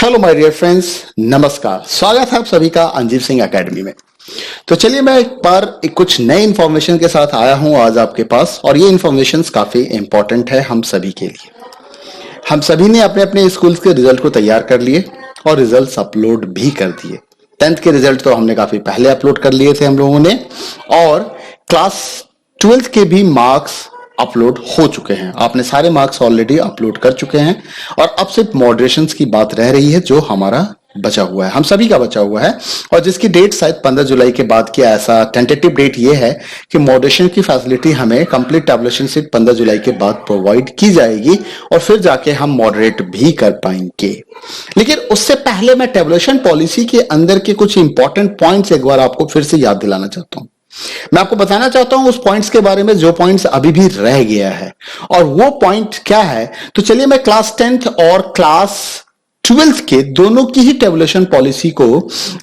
Hello my dear friends, नमस्कार। स्वागत है आप सभी का अंजीव सिंह एकेडमी में। तो चलिए मैं एक बार कुछ नए इंफॉर्मेशन के साथ आया हूं आज आपके पास, और ये इंफॉर्मेशन काफी इंपॉर्टेंट है हम सभी के लिए। हम सभी ने अपने अपने स्कूल्स के रिजल्ट को तैयार कर लिए और रिजल्ट्स अपलोड भी कर दिए। 10th के रिजल्ट तो हमने काफी पहले अपलोड कर लिए थे हम लोगों ने, और क्लास 12th के भी मार्क्स अपलोड हो चुके हैं। आपने सारे मार्क्स ऑलरेडी अपलोड कर चुके हैं, और अब सिर्फ मॉडरेशंस की बात रह रही है जो हमारा बचा हुआ है, हम सभी का बचा हुआ है, और जिसकी डेट शायद 15 जुलाई के बाद की, ऐसा टेंटेटिव डेट ये है कि मॉडरेशन की फैसिलिटी हमें कंप्लीट टैबुलेशन से 15 जुलाई के बाद प्रोवाइड की जाएगी, और फिर जाके हम मॉडरेट भी कर पाएंगे। लेकिन उससे पहले मैं टैबुलेशन पॉलिसी के अंदर के कुछ इंपॉर्टेंट पॉइंट्स एक बार आपको फिर से याद दिलाना चाहता हूं। मैं आपको बताना चाहता हूं उस पॉइंट्स के बारे में जो पॉइंट्स अभी भी रह गया है, और वो पॉइंट क्या है। तो चलिए मैं क्लास 10th और क्लास 12th के दोनों की ही टैबुलेशन पॉलिसी को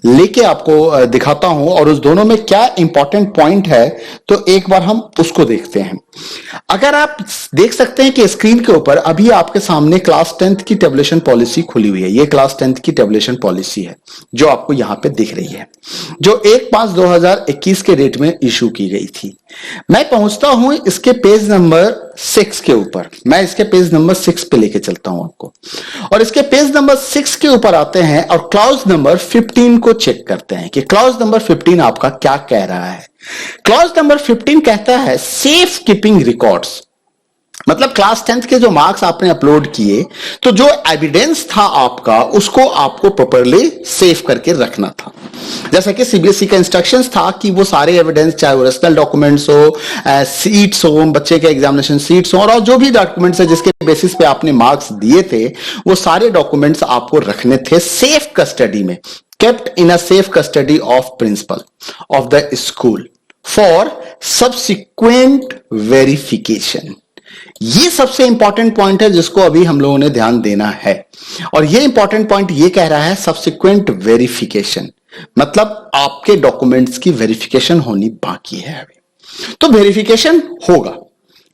लेके आपको दिखाता हूं, और उस दोनों में क्या इंपॉर्टेंट पॉइंट है तो एक बार हम उसको देखते हैं। अगर आप देख सकते हैं कि स्क्रीन के ऊपर अभी आपके सामने क्लास 10th की टैबुलेशन पॉलिसी खुली हुई है। ये क्लास 10th की टैबुलेशन पॉलिसी है जो आपको यहां पे दिख रही है, जो 1/5/2021 के डेट में इशू की गई थी। मैं पहुंचता हूं इसके पेज नंबर 6 के ऊपर। मैं इसके पेज नंबर 6 पे लेके चलता हूं आपको, और इसके पेज नंबर 6 के ऊपर आते हैं और क्लॉज नंबर 15 को चेक करते हैं कि क्लॉज नंबर 15 आपका क्या कह रहा है। क्लॉज नंबर 15 कहता है सेफ कीपिंग रिकॉर्ड्स। मतलब क्लास 10th के जो मार्क्स आपने अपलोड किए, तो जो एविडेंस था आपका उसको आपको प्रॉपर्ली सेव करके रखना था। जैसा कि सीबीएसई का इंस्ट्रक्शंस था कि वो सारे एविडेंस, चाहे ओरिजिनल डॉक्यूमेंट्स हो, सीट्स हो, बच्चे के एग्जामिनेशन सीट्स हो, और जो भी डॉक्यूमेंट्स है जिसके बेसिस पे आपने मार्क्स दिए थे, वो सारे डॉक्यूमेंट्स आपको रखने थे सेफ कस्टडी में, kept in a safe custody of principle of the school for subsequent verification. ये सबसे इंपॉर्टेंट पॉइंट है जिसको अभी हम लोगों ने ध्यान देना है, और ये इंपॉर्टेंट पॉइंट ये कह रहा है सब्सिक्वेंट वेरिफिकेशन, मतलब आपके डॉक्यूमेंट्स की वेरिफिकेशन होनी बाकी है अभी। तो वेरिफिकेशन होगा।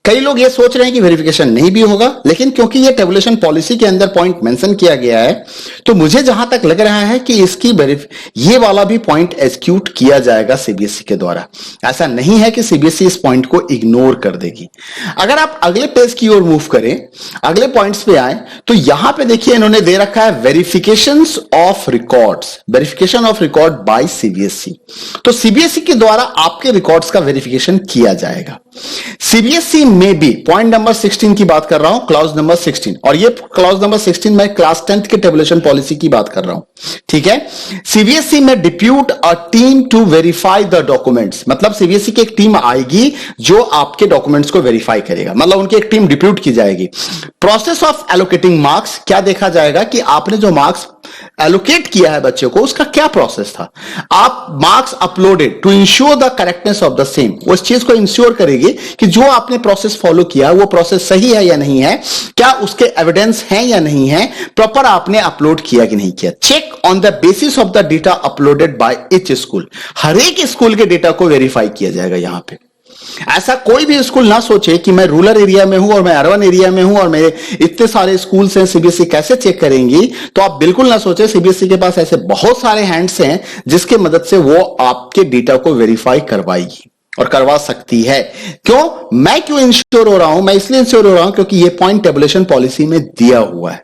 कई लोग ये सोच रहे हैं कि वेरिफिकेशन नहीं भी होगा, लेकिन क्योंकि ये टैबुलेशन पॉलिसी के अंदर पॉइंट मेंशन किया गया है, तो मुझे जहां तक लग रहा है कि इसकी ये वाला भी पॉइंट एग्जीक्यूट किया जाएगा सीबीएसई के द्वारा। ऐसा नहीं है कि सीबीएसई इस पॉइंट को इग्नोर कर देगी। अगर आप अगले पेज की ओर मूव करें, अगले पॉइंट्स पे आए, तो यहां पे देखिए इन्होंने दे रखा है verification of records, verification of record by CBSE. तो सीबीएसई के द्वारा आपके रिकॉर्ड्स का वेरिफिकेशन किया जाएगा। सीबीएसई में भी पॉइंट नंबर 16 की बात कर रहा हूं, क्लॉज नंबर 16, और ये क्लॉज नंबर 16 मैं क्लास 10th के टैबुलेशन पॉलिसी की बात कर रहा हूं, ठीक है। सीबीएसई में depute a team to verify the documents, मतलब सीबीएसई की एक टीम आएगी जो आपके डॉक्यूमेंट्स को वेरीफाई करेगा, मतलब उनकी एक टीम डिप्यूट की जाएगी। प्रोसेस ऑफ एलोकेटिंग मार्क्स, क्या देखा जाएगा कि आपने जो मार्क्स एलोकेट किया है बच्चे को, उसका क्या प्रोसेस था। आप marks uploaded to ensure the correctness of the same, उस चीज को इंश्योर करेगी कि जो आपने प्रोसेस फॉलो किया वो प्रोसेस सही है या नहीं है, क्या उसके एविडेंस हैं या नहीं है, प्रॉपर आपने अपलोड किया कि नहीं किया। Check on the basis of the data uploaded by each school, हर एक स्कूल के डेटा को वेरीफाई किया जाएगा यहां पे। ऐसा कोई भी स्कूल ना सोचे कि मैं रूरल एरिया में हूं और मैं अर्बन एरिया में हूं और मेरे इतने सारे स्कूल्स हैं, सीबीएसई कैसे चेक करेंगी। तो आप बिल्कुल ना सोचे, सीबीएसई के पास ऐसे बहुत सारे हैंड्स हैं जिसके मदद से वो आपके डेटा को वेरीफाई करवाएगी और करवा सकती है। मैं क्यों इंश्योर हो रहा हूं? मैं इसलिए इंश्योर हो रहा हूं क्योंकि ये पॉइंट टैबुलेशन पॉलिसी में दिया हुआ है।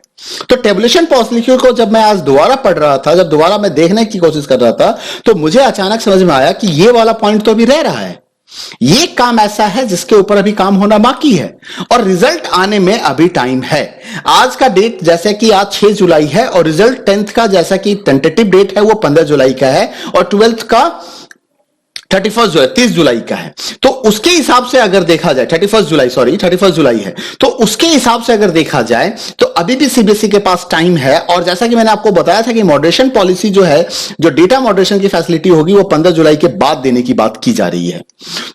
तो टैबुलेशन पॉलिसी को जब मैं आज दोबारा पढ़ रहा था, जब दोबारा मैं देखने की कोशिश कर रहा था, तो मुझे अचानक समझ में आया कि ये वाला पॉइंट तो अभी रह रहा है। ये काम ऐसा है जिसके ऊपर अभी काम होना बाकी है, और रिजल्ट आने में अभी टाइम है। आज का डेट जैसे कि आज 6 जुलाई है, और रिजल्ट 10th का जैसा कि टेंटेटिव डेट है वो 15 जुलाई का है, और 12th का 30 जुलाई का है। तो उसके हिसाब से अगर देखा जाए 31 जुलाई है, तो उसके हिसाब से अगर देखा जाए तो अभी भी सीबीएसई के पास टाइम है। और जैसा कि मैंने आपको बताया था कि मॉडरेशन पॉलिसी जो है, जो डेटा मॉडरेशन की फैसिलिटी होगी, वो 15 जुलाई के बाद देने की बात की जा रही है।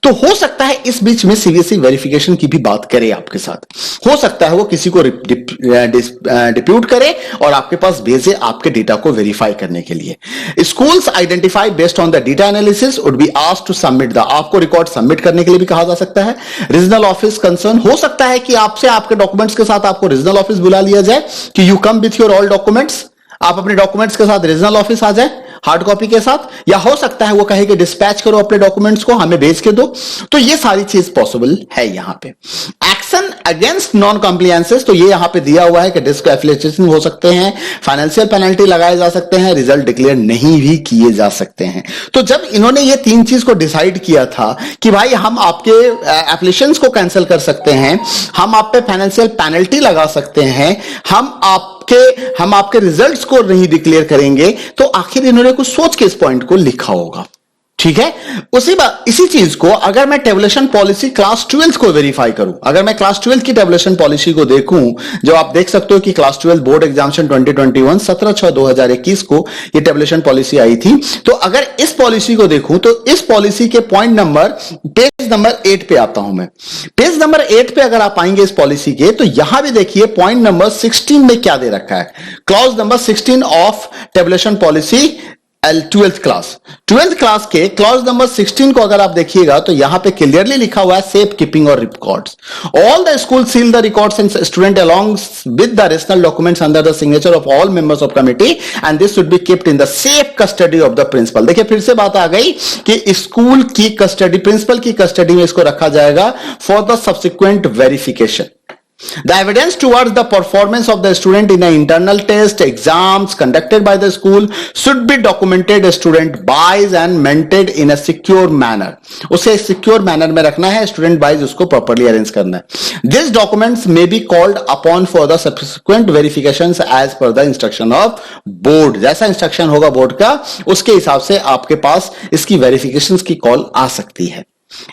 तो हो सकता है इस बीच में सीबीएसई वेरिफिकेशन की भी बात करे आपके साथ। हो सकता है वो किसी को डिप्यूट करे और आपके पास भेजे आपके डेटा को वेरीफाई करने के लिए। Schools identify based on the data analysis would be asked to submit the, आपको रिकॉर्ड सबमिट करने के लिए भी कहा जा सकता है। रीजनल ऑफिस कंसर्न, हो सकता है कि आपसे आपके डॉक्यूमेंट्स के साथ आपको रीजनल ऑफिस बुला लिया जाए कि you come with your all documents, आप अपने डॉक्यूमेंट्स के साथ रीजनल ऑफिस आ जाए हार्ड कॉपी के साथ, या हो सकता है वो कहे कि डिस्पैच करो अपने डॉक्यूमेंट्स को, हमें भेज के दो। तो ये सारी चीज पॉसिबल है यहां पे। एक्शन अगेंस्ट नॉन कंप्लायंसेस, तो ये यहां पे दिया हुआ है कि डिस्क्वालिफिकेशन हो सकते हैं, फाइनेंशियल पेनल्टी लगाए जा सकते हैं, रिजल्ट डिक्लेयर नहीं भी किए जा सकते हैं। तो जब इन्होंने ये तीन चीज को डिसाइड किया था कि भाई हम आपके एप्लीकेशंस को कैंसिल कर सकते हैं, हम आप पे फाइनेंशियल पेनल्टी लगा सकते हैं, हम आपके रिजल्ट्स को नहीं डिक्लेयर करेंगे, तो आखिर इन्होंने कुछ सोच के इस पॉइंट को लिखा होगा। ठीक है, इसी चीज को अगर मैं टेबुलेशन पॉलिसी क्लास 12 को वेरीफाई करूं, अगर मैं क्लास 12 की टेबुलेशन पॉलिसी को देखूं, जो आप देख सकते हो कि क्लास 12 बोर्ड एग्जामिनेशन 2021 17/6/2021 को ये टेबुलेशन पॉलिसी आई थी। तो अगर इस पॉलिसी को देखूं तो इस पॉलिसी के पॉइंट नंबर पेज नंबर 8 पे आता हूं मैं। पेज नंबर 8 पे अगर आप आएंगे इस पॉलिसी के, तो यहां भी देखिए पॉइंट नंबर 16 में क्या दे रखा है, clause number 16 of tabulation policy 12th class के क्लॉज नंबर 16 को अगर आप देखिएगा तो यहां पे क्लियरली लिखा हुआ है सेफ कीपिंग और records. All the school seal the records and student along with the rational documents under the signature of all members of committee and this should be keeped in the safe custody of the principal. देखिए फिर से बात आ गई कि school की custody, principal की custody में इसको रखा जाएगा for the subsequent verification. The evidence towards the performance of the student in an internal test, exams conducted by the school should be documented. Student buys and maintained in a secure manner. उसे secure manner में रखना है, student buys उसको properly arrange करना है। These documents may be called upon for the subsequent verifications as per the instruction of board. जैसा instruction होगा board का, उसके हिसाब से आपके पास इसकी verifications की कॉल आ सकती है,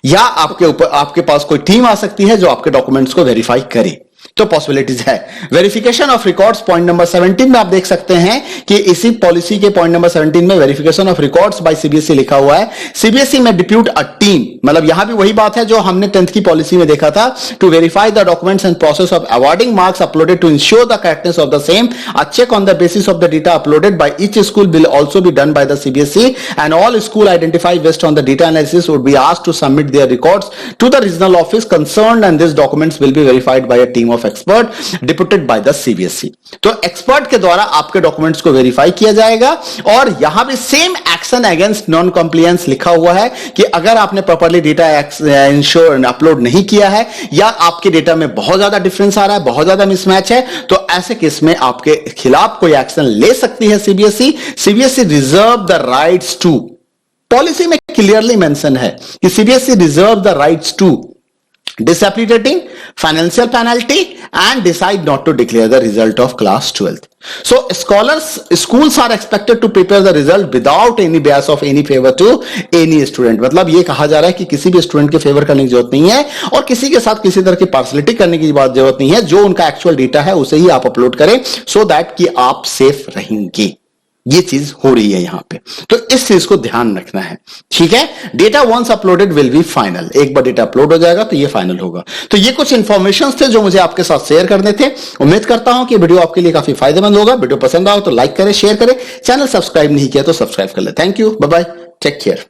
या आपके पास कोई टीम आ सकती है जो आपके डॉक्यूमेंट्स को वेरीफाई करे। तो पॉसिबिलिटीज है। Verification of records point number 17 में आप देख सकते हैं कि इसी पॉलिसी के पॉइंट नंबर 17 में verification of records by CBSE लिखा हुआ है। सीबीएसई में डिप्यूट अ टीम, मतलब यहां भी वही बात है जो हमने 10th की पॉलिसी में देखा था, to verify the documents and process of awarding marks uploaded to ensure the correctness of the same. A check on the basis of the data uploaded by each school will also be done by the CBSE and all school identify based on the data analysis would be asked to submit their records to the regional office concerned and this documents will be verified by a team of expert deputed bye the CBSE. तो expert के द्वारा आपके documents को verify किया जाएगा। और यहां भी same action against non compliance लिखा हुआ है कि अगर आपने प्रॉपर्ली डेटा इंश्योर अपलोड नहीं किया है या आपके डेटा में बहुत ज्यादा डिफरेंस आ रहा है, बहुत ज्यादा मिसमैच है, तो ऐसे केस में आपके खिलाफ कोई एक्शन ले सकती है CBSE. CBSE reserve the rights to, policy में क्लियरली मेंशन है कि CBSE reserve the rights to disabilitating financial penalty and decide not to declare the result of class 12th. So schools are expected to prepare the result without any bias of any favor to any student. मतलब ये कहा जा रहा है कि किसी भी student के फेवर करने की जरूरत नहीं है और किसी के साथ किसी तरह की पार्सलिटी करने की जरूरत नहीं है। जो उनका एक्चुअल डेटा है उसे ही आप अपलोड करें सो दैट कि आप सेफ रहेंगे। ये चीज हो रही है यहां पे, तो इस चीज को ध्यान रखना है। ठीक है, data once uploaded will be final, एक बार डेटा अपलोड हो जाएगा तो ये फाइनल होगा। तो ये कुछ इंफॉर्मेशन थे जो मुझे आपके साथ शेयर करने थे। उम्मीद करता हूं कि वीडियो आपके लिए काफी फायदेमंद होगा। वीडियो पसंद आओ तो लाइक करें, शेयर करें, चैनल सब्सक्राइब नहीं किया तो सब्सक्राइब कर ले। Thank you, bye bye, take care.